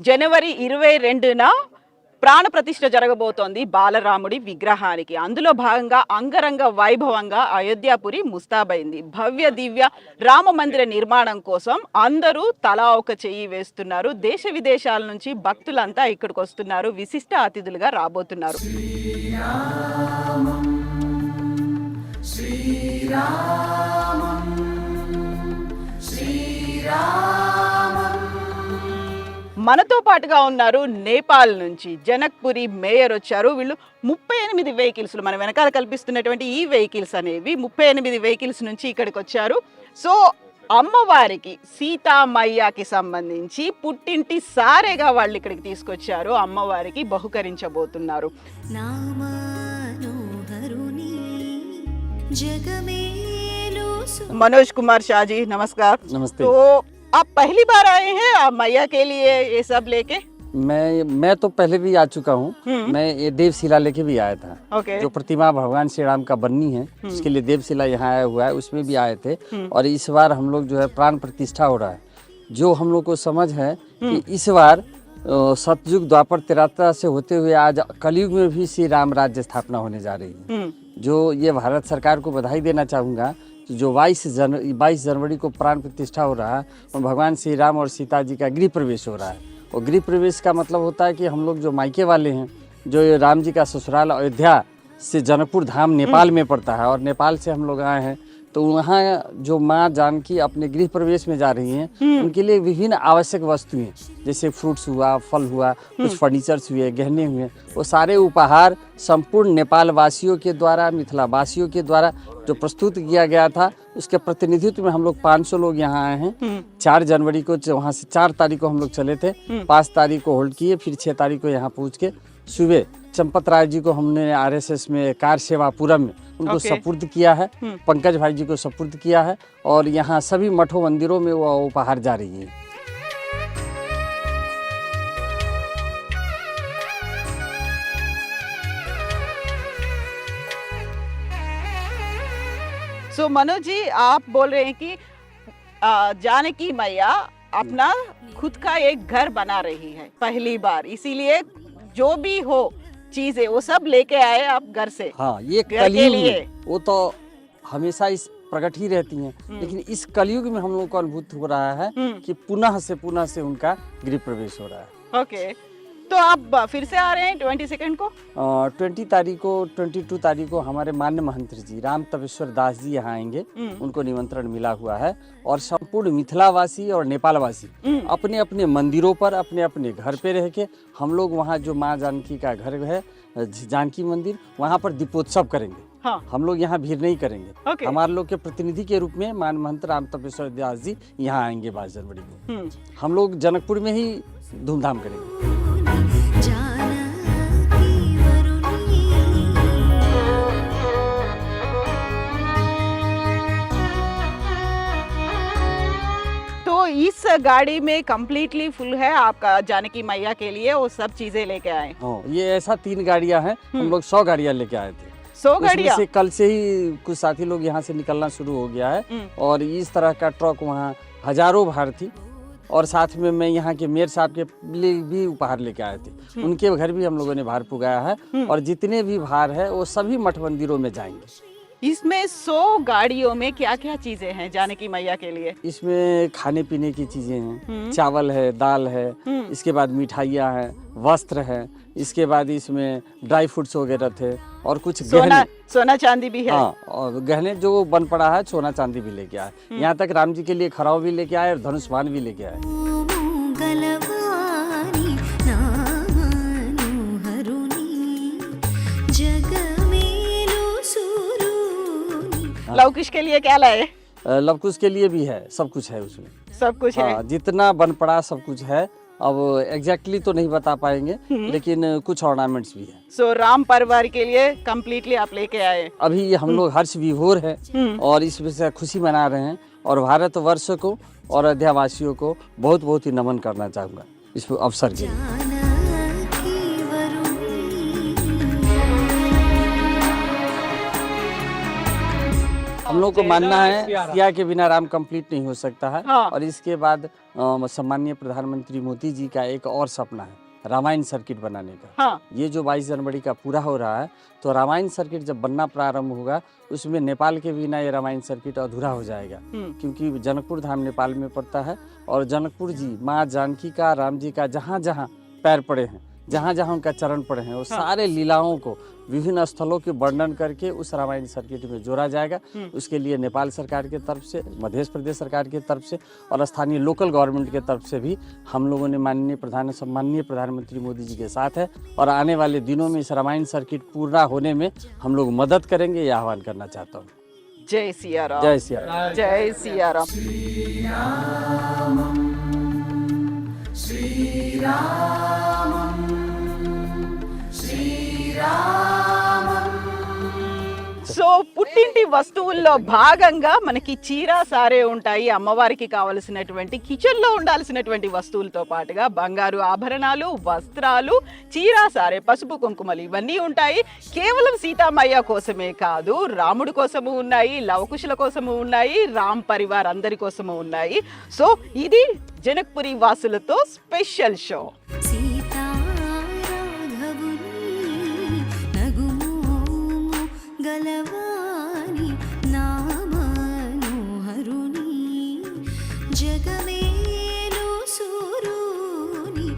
జనవరి 22న ప్రాణ ప్రతిష్ఠ జరగబోతోంది బాలరాముడి విగ్రహానికి. అందులో భాగంగా అంగరంగ వైభవంగా అయోధ్యాపురి ముస్తాబైంది. భవ్య దివ్య రామ మందిర నిర్మాణం కోసం అందరూ తలా ఒక చెయ్యి వేస్తున్నారు. దేశ విదేశాల నుంచి భక్తులంతా ఇక్కడికి వస్తున్నారు, విశిష్ట అతిథులుగా రాబోతున్నారు. మనతో పాటుగా ఉన్నారు నేపాల్ నుంచి జనక్పురి మేయర్ వచ్చారు. వీళ్ళు 38 వెహికల్స్, మన వెనకాల కల్పిస్తున్నటువంటి ఈ వెహికల్స్ అనేవి 38 వెహికల్స్ నుంచి ఇక్కడికి వచ్చారు. సో అమ్మవారికి సీతామయ్యకి సంబంధించి పుట్టింటి సారేగా వాళ్ళు ఇక్కడికి తీసుకొచ్చారు. అమ్మవారికి బహుకరించబోతున్నారు. मनोज कुमार शाह जी नमस्कार। नमस्ते। तो आप पहली बार आए हैं आप मैया के लिए ये सब लेके? मैं तो पहले भी आ चुका हूँ। मैं ये देवशिला लेके भी आया था। ओके। जो प्रतिमा भगवान श्री राम का बननी है उसके लिए देवशिला यहाँ आया हुआ है, उसमें भी आए थे। और इस बार हम लोग जो है प्राण प्रतिष्ठा हो रहा है। जो हम लोग को समझ है कि इस बार सतयुग द्वापर त्रेता से होते हुए आज कलयुग में भी श्री राम राज्य स्थापना होने जा रही है। जो ये भारत सरकार को बधाई देना चाहूँगा। जो 22 जनवरी को प्राण प्रतिष्ठा हो रहा है और भगवान श्री राम और सीता जी का गृह प्रवेश हो रहा है। और गृह प्रवेश का मतलब होता है कि हम लोग जो मायके वाले हैं, जो राम जी का ससुराल अयोध्या से जनकपुर धाम नेपाल में पड़ता है और नेपाल से हम लोग आए हैं, तो वहाँ जो माँ जानकी अपने गृह प्रवेश में जा रही हैं, उनके लिए विभिन्न आवश्यक वस्तुएं जैसे फ्रूट्स हुआ, फल हुआ, कुछ फर्नीचर्स हुए, गहने हुए, वो सारे उपहार संपूर्ण नेपाल वासियों के द्वारा, मिथिला वासियों के द्वारा जो प्रस्तुत किया गया था, उसके प्रतिनिधित्व में हम लोग 500 लोग यहाँ आए हैं। 4 जनवरी को वहाँ से 4 तारीख को हम लोग चले थे, 5 तारीख को होल्ड किए, फिर 6 तारीख को यहाँ पहुँच के सुबह चंपत राय जी को हमने RSS में कार सेवापुरम में उनको सपुर्द किया है, पंकज भाई जी को सपुर्द किया है और यहाँ सभी मठों मंदिरों में वो उपहार जा रही है। सो मनोज जी आप बोल रहे हैं कि जानकी मैया अपना खुद का एक घर बना रही है पहली बार, इसीलिए जो भी हो चीजें वो सब लेके आए आप घर से। हाँ, ये कलयुग में वो तो हमेशा इस प्रकट ही रहती हैं, लेकिन इस कलयुग में हम लोग को अनुभूत हो रहा है कि पुनः से उनका गृह प्रवेश हो रहा है। ओके, तो आप फिर से आ रहे हैं 22 को? 22 तारीख को हमारे मान्य महंत्री जी राम तपेश्वर दास जी यहाँ आएंगे। उनको निमंत्रण मिला हुआ है और संपूर्ण मिथिलावासी और नेपालवासी अपने अपने मंदिरों पर अपने अपने घर पे रह के हम लोग वहाँ जो माँ जानकी का घर है, जानकी मंदिर, वहाँ पर दीपोत्सव करेंगे। हाँ। हम लोग यहाँ भीड़ नहीं करेंगे। हमारे लोग के प्रतिनिधि के रूप में मान महंत राम तपेश्वर दास जी यहाँ आएंगे 22 जनवरी को। हम लोग जनकपुर में ही धूमधाम करेंगे। तो इस गाड़ी में कंप्लीटली फुल है आपका जानकी मैया के लिए, वो सब चीजें लेके आए? हाँ, ये ऐसा 3 गाड़ियाँ हैं, हम लोग 100 गाड़ियाँ लेके आए थे। 100 गाड़ियाँ से कल से ही कुछ साथी लोग यहाँ से निकलना शुरू हो गया है और इस तरह का ट्रक वहाँ हजारों भार थी। और साथ में मैं यहाँ के मेयर साहब के लिए भी उपहार लेके आए थे, उनके घर भी हम लोगों ने भार पुगाया है और जितने भी भार है वो सभी मठ मंदिरों में जाएंगे। इसमें 100 गाड़ियों में क्या क्या चीजें हैं जानकी मैया के लिए? इसमें खाने पीने की चीजें हैं, चावल है, दाल है, इसके बाद मिठाइयाँ हैं, वस्त्र है, इसके बाद इसमें ड्राई फ्रूट्स वगैरह थे और कुछ सोना चांदी भी है। हाँ, और गहने जो बन पड़ा है सोना चांदी भी लेके आए। यहाँ तक राम जी के लिए खराव भी लेके आए और धनुष बाण भी लेके आए। लवकुश के लिए क्या लाए? लवकुश के लिए भी है, सब कुछ है उसमें, सब कुछ है। जितना बन पड़ा सब कुछ है। अब एग्जैक्टली तो नहीं बता पाएंगे, लेकिन कुछ ऑर्नामेंट्स भी है। सो राम परिवार के लिए कंप्लीटली आप लेके आए? अभी हम लोग हर्ष विभोर है और इस वजह से खुशी मना रहे हैं और भारत वर्ष को और अयोध्या वासियों को बहुत बहुत ही नमन करना चाहूँगा इस अवसर के लिए। हम लोग को मानना है सिया के बिना राम कंप्लीट नहीं हो सकता है। हाँ। और इसके बाद सम्माननीय प्रधानमंत्री मोदी जी का एक और सपना है रामायण सर्किट बनाने का। हाँ। ये जो 22 जनवरी का पूरा हो रहा है, तो रामायण सर्किट जब बनना प्रारंभ होगा, उसमें नेपाल के बिना ये रामायण सर्किट अधूरा हो जाएगा। क्योंकि जनकपुर धाम नेपाल में पड़ता है और जनकपुर जी माँ जानकी का, राम जी का जहाँ जहाँ पैर पड़े हैं, जहाँ जहाँ उनका चरण पड़े हैं, वो सारे लीलाओं को विभिन्न स्थलों के वर्णन करके उस रामायण सर्किट में जोड़ा जाएगा। उसके लिए नेपाल सरकार के तरफ से, मध्य प्रदेश सरकार के तरफ से और स्थानीय लोकल गवर्नमेंट के तरफ से भी हम लोगों ने सम्माननीय प्रधानमंत्री मोदी जी के साथ है और आने वाले दिनों में इस रामायण सर्किट पूरा होने में हम लोग मदद करेंगे, ये आह्वान करना चाहता हूँ। जय सिया राम। जय सिया राम। जय सिया राम। సో పుట్టింటి వస్తువుల్లో భాగంగా మనకి చీర సారే ఉంటాయి, అమ్మవారికి కావలసినటువంటి కిచెన్ లో ఉండాల్సినటువంటి వస్తువులతో పాటుగా బంగారు ఆభరణాలు, వస్త్రాలు, చీర సారే, పసుపు కుంకుమలు ఇవన్నీ ఉంటాయి. కేవలం సీతామయ్య కోసమే కాదు, రాముడి కోసము ఉన్నాయి, లవకుశుల కోసము ఉన్నాయి, రామ్ పరివార్ అందరి కోసము ఉన్నాయి. సో ఇది జనక్పురి వాసులతో స్పెషల్ షో.